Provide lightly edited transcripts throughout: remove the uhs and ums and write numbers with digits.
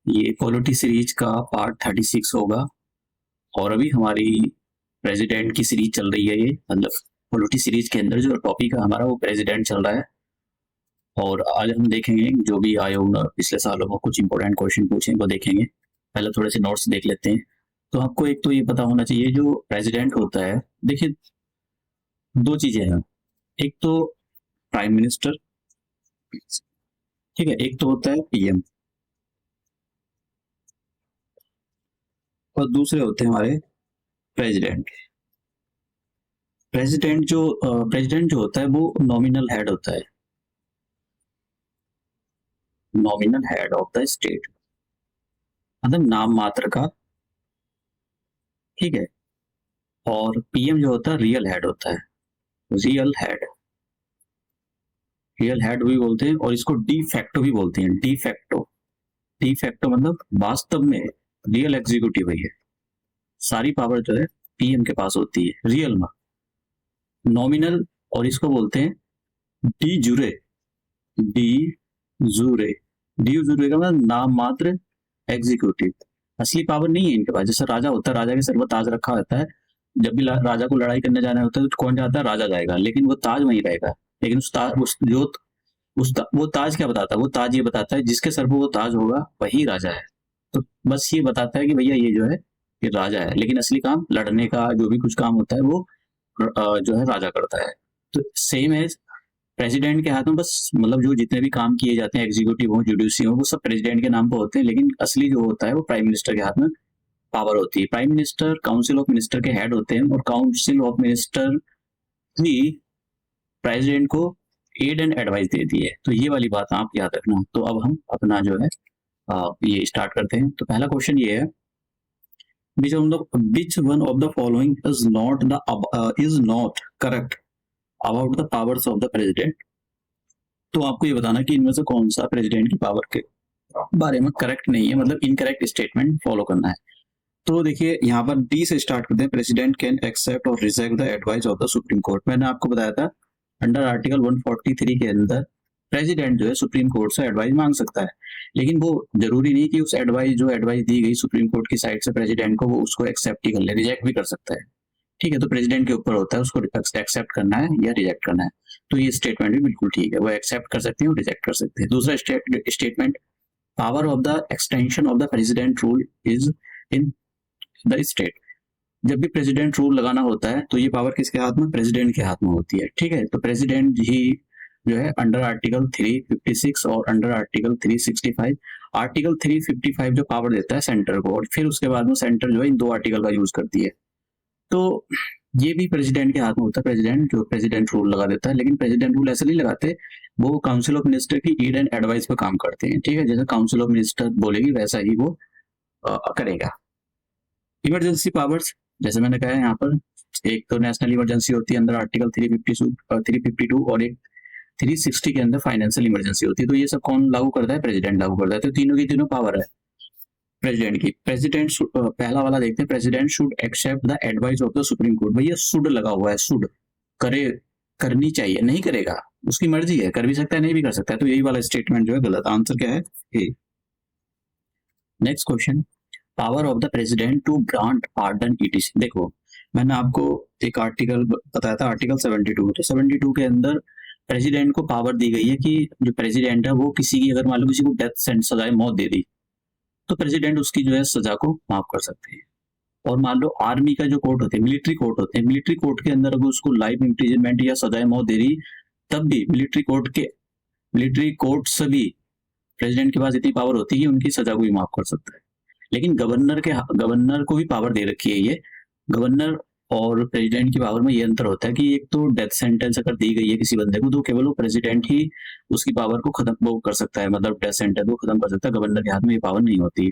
ये polity series का part 36 होगा और अभी हमारी प्रेसिडेंट की सीरीज चल रही है। ये मतलब पॉलिटी सीरीज के अंदर जो टॉपिक है हमारा वो प्रेसिडेंट चल रहा है। और आज हम देखेंगे जो भी आयोग ने पिछले सालों में कुछ इंपॉर्टेंट क्वेश्चन पूछे वो देखेंगे। पहले थोड़े से नोट्स देख लेते हैं। तो आपको एक तो ये पता होना चाहिए जो प्रेसिडेंट होता है, देखिए दो चीजें हैं। एक तो प्राइम मिनिस्टर, ठीक है, एक तो होता है पीएम और दूसरे होते हैं हमारे प्रेसिडेंट। प्रेसिडेंट जो होता है वो नॉमिनल हेड होता है, nominal head of the state, मतलब नाम मात्र का, ठीक है। और पीएम जो होता है रियल हेड होता है, रियल हेड, रियल हेड भी बोलते हैं और इसको डी फैक्टो भी बोलते हैं। डी फैक्टो, डी फैक्टो मतलब वास्तव में रियल एग्जीक्यूटिव है। सारी पावर जो है पीएम के पास होती है रियल में, नॉमिनल। और इसको बोलते हैं डी जुरे, डी जुरे, डी जुरे का मतलब नाम मात्र एग्जीक्यूटिव। असली पावर नहीं है इनके पास। जैसे राजा होता है, राजा के सर पर ताज रखा होता है, जब भी राजा को लड़ाई करने जाना होता है तो कौन जाता है? राजा जाएगा, लेकिन वो ताज वहीं रहेगा। लेकिन वो ताज क्या बताता है? वो ताज ये बताता है जिसके सर पर वो ताज होगा वही राजा है। तो बस ये बताता है कि भैया ये जो है ये राजा है, लेकिन असली काम लड़ने का जो भी कुछ काम होता है वो जो है राजा करता है। तो सेम है प्रेसिडेंट के हाथ में, बस मतलब जो जितने भी काम किए जाते हैं, एग्जीक्यूटिव हो जुडिशरी हो, वो सब प्रेसिडेंट के नाम पर होते हैं, लेकिन असली जो होता है वो प्राइम मिनिस्टर के हाथ में पावर होती है। Prime minister council of minister के हेड होते हैं और council of minister he president को एड एंड एडवाइस देती है। तो ये वाली बात आप याद रखना। तो अब हम अपना जो है ये स्टार्ट करते हैं। तो पहला क्वेश्चन ये है, which one of the following is not correct about the powers of the president? तो आपको ये बताना कि इनमें से कौन सा प्रेसिडेंट की पावर के बारे में करेक्ट नहीं है, मतलब इनकरेक्ट स्टेटमेंट फॉलो करना है। तो देखिए यहाँ पर डी से स्टार्ट करते हैं। प्रेसिडेंट कैन एक्सेप्ट और reject the advice of the supreme court. मैंने आपको बताया था अंडर आर्टिकल 143 के अंदर प्रेसिडेंट जो है सुप्रीम कोर्ट से एडवाइस मांग सकता है, लेकिन वो जरूरी नहीं कि उस एडवाइस दी गई सुप्रीम कोर्ट की साइड से प्रेसिडेंट को वो उसको एक्सेप्ट ही कर ले, रिजेक्ट भी कर सकता है। ठीक है, तो प्रेसिडेंट के ऊपर होता है उसको एक्सेप्ट करना है या रिजेक्ट करना है। तो ये स्टेटमेंट भी बिल्कुल ठीक है, वो एक्सेप्ट कर सकते हैं और रिजेक्ट कर सकते हैं। दूसरा statement, power of the extension of the president rule is in the state. जब भी प्रेसिडेंट रूल लगाना होता है तो ये पावर किसके हाथ में? प्रेसिडेंट के हाथ में होती है। ठीक है, तो प्रेसिडेंट ही जो है अंडर आर्टिकल 356 और अंडर आर्टिकल 365, आर्टिकल 355 जो पावर देता है सेंटर को, और फिर उसके बाद में सेंटर जो है इन दो आर्टिकल का यूज करती है। तो ये भी प्रेसिडेंट के हाथ में होता है, प्रेसिडेंट जो प्रेसिडेंट रूल लगा देता है। लेकिन प्रेसिडेंट रूल ऐसे नहीं लगाते, वो काउंसिल ऑफ मिनिस्टर की ईड एंड एडवाइस पे काम करते हैं। ठीक है, जैसे काउंसिल ऑफ मिनिस्टर बोलेगी वैसा ही वो करेगा। इमरजेंसी पावर्स, जैसे मैंने कहा है यहाँ पर, एक तो नेशनल इमरजेंसी होती है अंदर आर्टिकल 352 और एक 360 के अंदर फाइनेंशियल इमरजेंसी होती है। तो ये सब कौन लागू करता है? प्रेसिडेंट लागू करता है। तो तीनों की तीनों पावर है प्रेसिडेंट की। प्रेसिडेंट पहला वाला देखते हैं, president should accept the advice of the supreme court. भैया शुड लगा हुआ है, शुड करे, करनी चाहिए, नहीं करेगा उसकी मर्जी है, कर भी सकता है नहीं भी कर सकता है। तो यही वाला स्टेटमेंट जो है गलत। आंसर क्या है? A. Next question, power of the president to grant pardon etc. देखो मैंने आपको एक आर्टिकल बताया था, आर्टिकल 72। तो 72 के अंदर प्रेसिडेंट को पावर दी गई है कि जो प्रेसिडेंट है वो किसी की अगर मान लो किसी को डेथ सेंटेंस, सजाए मौत दे दी, तो प्रेसिडेंट उसकी जो है सजा को माफ कर सकते हैं। और मान लो आर्मी का जो कोर्ट होते हैं, मिलिट्री कोर्ट होते हैं, मिलिट्री कोर्ट के अंदर अगर उसको लाइफ इम्प्रिजनमेंट या सजाए मौत दे रही, तब भी मिलिट्री कोर्ट से भी प्रेसिडेंट के पास इतनी पावर होती है कि उनकी सजा को भी माफ कर सकता है। लेकिन गवर्नर को भी पावर दे रखी है ये। गवर्नर और प्रेसिडेंट की पावर में ये अंतर होता है कि एक तो डेथ सेंटेंस अगर दी गई है किसी बंदे को तो केवल वो प्रेसिडेंट ही उसकी पावर को खत्म वो कर सकता है, मतलब डेथ सेंटेंस को खत्म कर सकता है। गवर्नर के हाथ में ये पावर नहीं होती।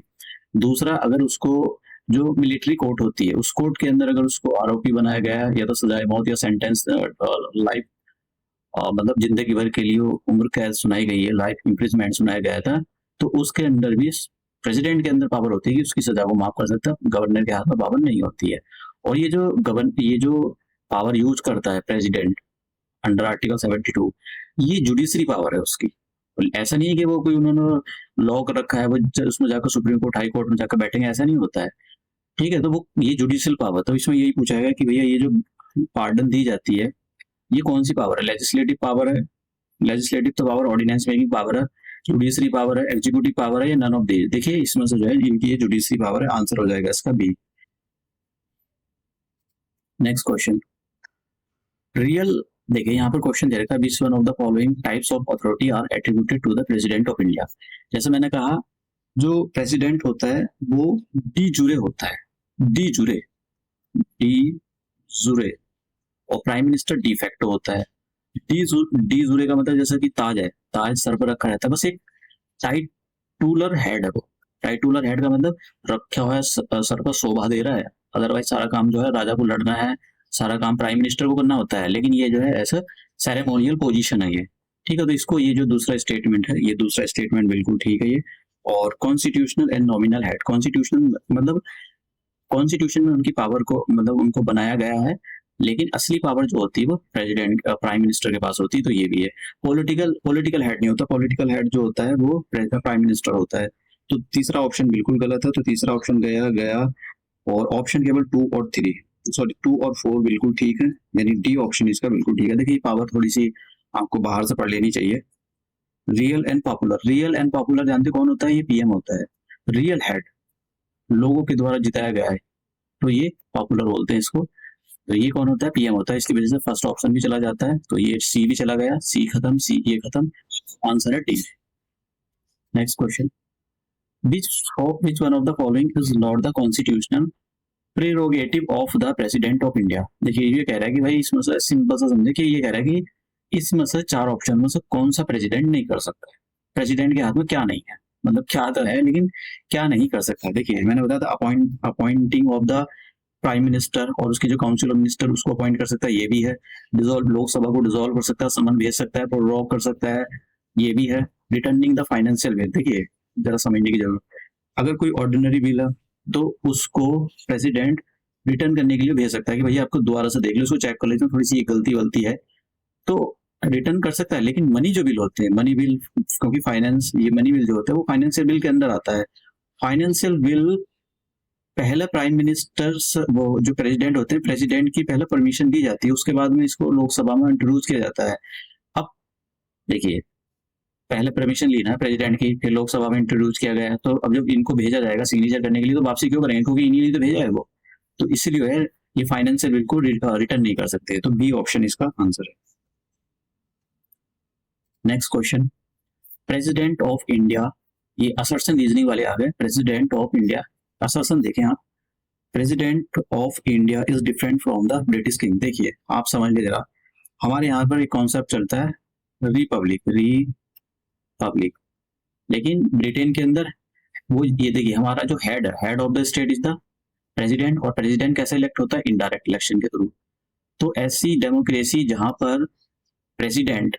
दूसरा, अगर उसको जो मिलिट्री कोर्ट होती है उस कोर्ट के अंदर अगर उसको आरोपी बनाया गया है या तो सजाए मौत या सेंटेंस लाइफ, मतलब जिंदगी भर के लिए उम्र कैद सुनाई गई है, लाइफ इम्प्रिजमेंट सुनाया गया था, तो उसके अंदर भी प्रेसिडेंट के अंदर पावर होती है कि उसकी सजा को माफ कर सकता है। गवर्नर के हाथ में पावर नहीं होती है। और ये जो पावर यूज करता है प्रेसिडेंट अंडर आर्टिकल 72, ये जुडिशरी पावर है उसकी। ऐसा नहीं है कि वो कोई उन्होंने लॉ कर रखा है वो उसमें जाकर सुप्रीम कोर्ट हाई कोर्ट में जाकर बैठेंगे, ऐसा नहीं होता है। ठीक है, तो वो ये जुडिशियल पावर, तो इसमें यही पूछा गया कि भैया ये जो पार्डन दी जाती है ये कौन सी पावर है, लेजिस्लेटिव पावर है, लेजिस्लेटिव तो पावर ऑर्डिनेंस मेकिंग पावर है, जुडिशरी पावर है, एग्जीक्यूटिव पावर है, या नन ऑफ दीज। देखिए इसमें से जो है इनकी ये जुडिशरी पावर है, आंसर हो जाएगा इसका बी। नेक्स्ट क्वेश्चन, रियल, देखिए यहाँ पर क्वेश्चन दे रखा है which one of the following types of authority are attributed to the president of India. जैसे मैंने कहा जो प्रेसिडेंट होता है वो डी जुरे होता है, डी जुरे, डी जुरे, और प्राइम मिनिस्टर डी फैक्टो होता है। डी जुरे का मतलब जैसा कि ताज है, ताज सर पर रखा रहता है, बस एक टाइटुलर हेड है वो। टाइटुलर हेड का मतलब रखा हुआ है सर पर, शोभा दे रहा है, अदरवाइज सारा काम जो है राजा को लड़ना है, सारा काम प्राइम मिनिस्टर को करना होता है, लेकिन ये जो है ऐसा सेरेमोनियल पोजीशन है ये। ठीक है, तो इसको ये जो दूसरा स्टेटमेंट है, ये दूसरा स्टेटमेंट बिल्कुल ठीक है ये। और constitutional and nominal head, constitutional मतलब कॉन्स्टिट्यूशन में उनकी पावर को मतलब उनको बनाया गया है, लेकिन असली पावर जो होती है वो प्रेसिडेंट प्राइम मिनिस्टर के पास होती है, तो ये भी है। पॉलिटिकल हेड नहीं होता, पॉलिटिकल हेड जो होता है वो प्राइम मिनिस्टर होता है। तो तीसरा ऑप्शन बिल्कुल गलत है, तो तीसरा ऑप्शन गया गया, और ऑप्शन केवल 2 और 3, सॉरी 2 और 4 बिल्कुल ठीक है, यानी डी ऑप्शन इसका बिल्कुल ठीक है। देखिए पावर थोड़ी सी आपको बाहर से पढ़ लेनी चाहिए। Real and popular, real and popular जानते कौन होता है, ये पीएम होता है। रियल हेड लोगों के द्वारा जिताया गया है, तो ये पॉपुलर बोलते हैं इसको। तो ये कौन होता है, पीएम होता है। इसकी वजह से फर्स्ट ऑप्शन भी चला जाता है, तो ये सी भी चला गया, सी खत्म, सी ये खत्म, आंसर है D. Next question, which one of the following is not the constitutional prerogative of the president of India। देखिए ये कह रहा है कि भाई इसमें से सिंपल सा समझे कि ये कह रहा है कि इसमें से 4 ऑप्शन में से कौन सा प्रेसिडेंट नहीं कर सकता है, प्रेसिडेंट के हाथ में क्या नहीं है, मतलब क्या तो है लेकिन क्या नहीं कर सकता। देखिए मैंने बताया था appointing of the prime minister, और उसकी जो काउंसिल ऑफ मिनिस्टर उसको अपॉइंट कर सकता है, ये भी है। डिसॉल्व, लोकसभा को डिसॉल्व कर सकता है, समन भेज सकता है, प्रोरोग कर सकता है, ये भी है। रिटर्निंग द फाइनेंशियल बिल, देखिए जरा समझने की जरूरत, अगर कोई ऑर्डिनरी बिल है तो उसको प्रेसिडेंट रिटर्न करने के लिए भेज सकता है कि भैया आपको दोबारा से देख लो, इसको चेक कर लेते हैं, थोड़ी सी गलती वलती है, तो रिटर्न कर सकता है। लेकिन मनी जो बिल होते हैं, मनी बिल, क्योंकि फाइनेंस, ये मनी बिल जो होता है वो फाइनेंशियल बिल के अंदर आता है। फाइनेंशियल बिल पहले प्राइम मिनिस्टर, वो जो प्रेसिडेंट होते हैं, प्रेसिडेंट की पहले परमिशन दी जाती है, उसके बाद में इसको लोकसभा में इंट्रोड्यूस किया जाता है। अब देखिए पहले परमिशन ली ना प्रेसिडेंट की, फिर लोकसभा में इंट्रोड्यूस किया गया, तो अब जब इनको भेजा जाएगा सिग्नेचर करने के लिए, तो वापसी क्यों करेंगे, क्योंकि इन्हीं ने तो भेजा है वो, तो इसलिए ये फाइनेंशियल बिल को रिटर्न नहीं कर सकते, तो बी ऑप्शन इसका आंसर है। Next question, president of India, ये असर्शन रीजनिंग वाले आ गए। प्रेसिडेंट ऑफ इंडिया, असर्शन देखें आप, president of India is different from the British king. देखिए आप समझ लीजिए जरा, हमारे यहाँ पर एक कॉन्सेप्ट चलता है रिपब्लिक, रिपब्लिक, लेकिन ब्रिटेन के अंदर वो, ये देखिए हमारा जो head of the state is the president, और प्रेसिडेंट कैसे इलेक्ट होता है, इनडायरेक्ट इलेक्शन के थ्रू। तो ऐसी डेमोक्रेसी जहां पर प्रेसिडेंट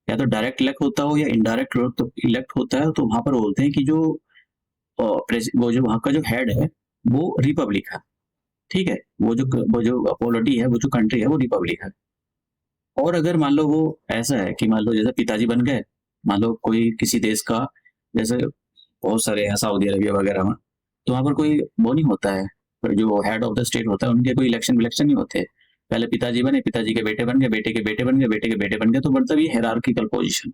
या तो डायरेक्ट इलेक्ट होता हो या इनडायरेक्ट इलेक्ट होता है, तो वहां पर बोलते हैं कि जो वो जो वहां का जो हेड है वो रिपब्लिक है। ठीक है, वो जो पॉलिटी है, वो जो कंट्री है वो रिपब्लिक है। और अगर मान लो वो ऐसा है कि मान लो जैसे पिताजी बन गए, मान लो कोई किसी देश का, जैसे बहुत सारे हैं सऊदी अरबिया वगैरह में, तो वहां पर कोई वो नहीं होता है, जो हेड ऑफ द स्टेट होता है उनके कोई इलेक्शन विलेक्शन नहीं होते। पहले पिताजी बने, पिताजी के बेटे बन गए, बेटे के बेटे बन गए, बेटे के बेटे बन गए, तो मतलब ये हायरार्किकल पोजीशन,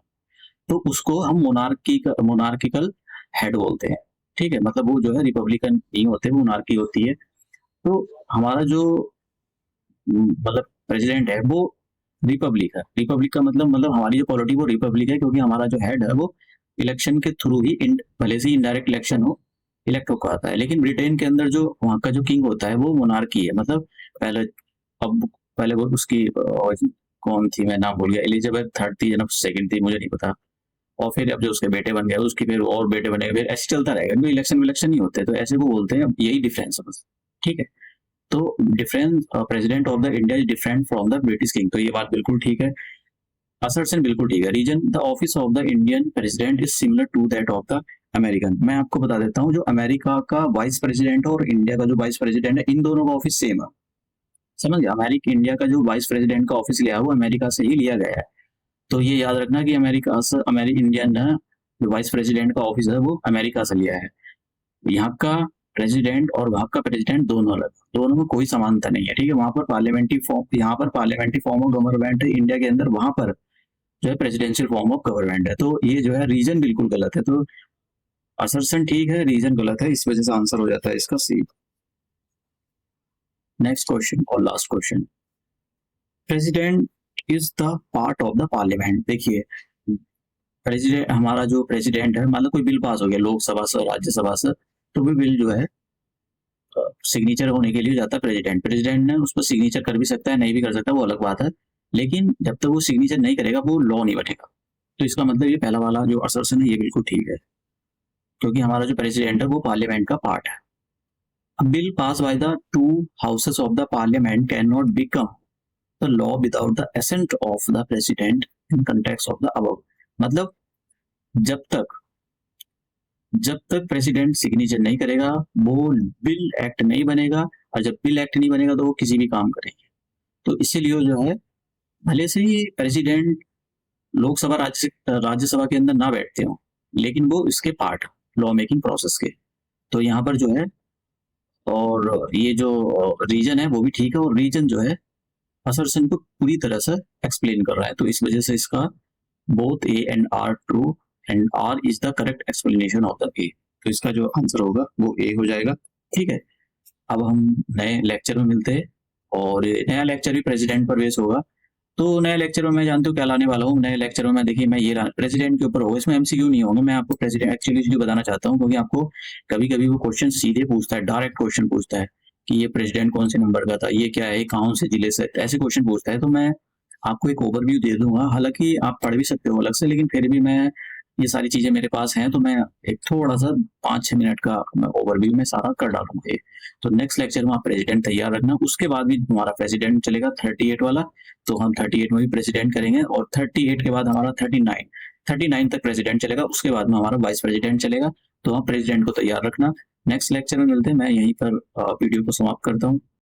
तो उसको हम मोनार्किकल हेड बोलते हैं। ठीक है, मतलब वो जो है रिपब्लिकन नहीं होते, वो मोनार्की होती है। तो हमारा जो मतलब प्रेसिडेंट है वो रिपब्लिक है। रिपब्लिक का मतलब हमारी जो पॉलिटी वो रिपब्लिक है, क्योंकि हमारा जो हेड है वो इलेक्शन के थ्रू ही, भले से इनडायरेक्ट इलेक्शन हो, इलेक्ट होकर आता है। लेकिन ब्रिटेन के अंदर जो वहाँ का जो किंग होता है वो मोनार्की है, मतलब पहले, अब पहले वो उसकी कौन थी, मैं नाम भूल गया, एलिजाबेथ थर्ड थी या सेकंड थी, मुझे नहीं पता। और फिर अब जो उसके बेटे बन गए, उसके फिर और बेटे बने, फिर ऐसे चलता रहेगा, क्योंकि इलेक्शन विलेक्शन नहीं होते, तो ऐसे को बोलते हैं। अब यही डिफरेंस है बस। ठीक है, तो difference, president of the India is different from the British king, तो ये बात बिल्कुल ठीक है, असर्शन बिल्कुल ठीक है। Reason, the office of the Indian president is similar to that of the American. मैं आपको बता देता हूँ, जो अमेरिका का वाइस प्रेसिडेंट और इंडिया का जो वाइस प्रेसिडेंट है, इन दोनों का ऑफिस सेम है। समझ गया, अमेरिका इंडिया का जो वाइस प्रेसिडेंट का ऑफिस लिया है वो अमेरिका से ही लिया गया है। तो ये याद रखना कि इंडियन जो वाइस प्रेसिडेंट का ऑफिस है वो अमेरिका से लिया है। यहाँ का प्रेसिडेंट और वहाँ का प्रेसिडेंट दोनों अलग, दोनों में कोई समानता नहीं है, ठीक है। वहाँ पर पार्लियामेंट्री फॉर्म, यहाँ पर पार्लियामेंट्री फॉर्म ऑफ गवर्नमेंट है इंडिया के अंदर, वहाँ पर जो है प्रेसिडेंशियल फॉर्म ऑफ गवर्नमेंट है। तो ये जो है रीजन बिल्कुल गलत है, तो असर्शन ठीक है, रीजन गलत है, इस वजह से आंसर हो जाता है इसका सी। नेक्स्ट क्वेश्चन और last question, president is the part of the parliament. देखिए प्रेसिडेंट, हमारा जो प्रेसिडेंट है, मतलब कोई बिल पास हो गया लोकसभा से राज्यसभा से, तो वो बिल जो है सिग्नेचर होने के लिए जाता है प्रेसिडेंट। प्रेसिडेंट ने उस पर सिग्नेचर कर भी सकता है, नहीं भी कर सकता, वो अलग बात है, लेकिन जब तक वो सिग्नेचर नहीं करेगा वो लॉ नहीं बनेगा। तो इसका मतलब ये पहला वाला जो असर्शन है ये बिल्कुल ठीक है, क्योंकि हमारा जो प्रेसिडेंट है वो पार्लियामेंट का पार्ट है। A bill passed by the two houses of the parliament cannot become the law without the assent of the president in context of the above। मतलब जब तक प्रेसिडेंट सिग्नेचर नहीं करेगा वो बिल एक्ट नहीं बनेगा, और जब बिल एक्ट नहीं बनेगा तो वो किसी भी काम करेंगे। तो इसीलिए जो है भले से ही प्रेसिडेंट लोकसभा राज्यसभा के अंदर ना बैठते हो, लेकिन वो इसके पार्ट लॉ मेकिंग प्रोसेस के। तो यहाँ पर जो है, और ये जो रीजन है वो भी ठीक है, और रीजन जो है असर्शन को पूरी तरह से एक्सप्लेन कर रहा है, तो इस वजह से इसका both A and R true and R is the correct explanation of the A. तो इसका जो आंसर होगा वो ए हो जाएगा, ठीक है। अब हम नए लेक्चर में मिलते हैं, और नया लेक्चर भी प्रेसिडेंट पर बेस होगा। तो नए लेक्चर में मैं जानते हो क्या लाने वाला हूँ, नए लेक्चर में मैं देखिए मैं ये प्रेसिडेंट के ऊपर होगा, इसमें एमसीक्यू नहीं होंगे, मैं आपको प्रेसिडेंट एक्चुअली इसलिए बताना चाहता हूँ क्योंकि आपको कभी कभी वो क्वेश्चन सीधे पूछता है, डायरेक्ट क्वेश्चन पूछता है कि ये प्रेसिडेंट कौन से नंबर का था, ये क्या है, कौन से जिले से, ऐसे क्वेश्चन पूछता है। तो मैं आपको एक ओवरव्यू दे दूंगा, हालांकि आप पढ़ भी सकते हो अलग से, लेकिन फिर भी मैं ये सारी चीजें मेरे पास हैं, तो मैं एक थोड़ा सा 5-6 मिनट का मैं ओवरव्यू में सारा कर डालूंगा। तो नेक्स्ट लेक्चर में आप प्रेसिडेंट तैयार रखना, उसके बाद भी हमारा प्रेसिडेंट चलेगा 38 वाला, तो हम 38 में भी प्रेसिडेंट करेंगे, और 38 के बाद हमारा 39 तक प्रेसिडेंट चलेगा, उसके बाद में हमारा वाइस प्रेसिडेंट चलेगा। तो आप प्रेसिडेंट को तैयार रखना। नेक्स्ट लेक्चर में मिलते हैं, मैं यहीं पर वीडियो को समाप्त करता हूँ।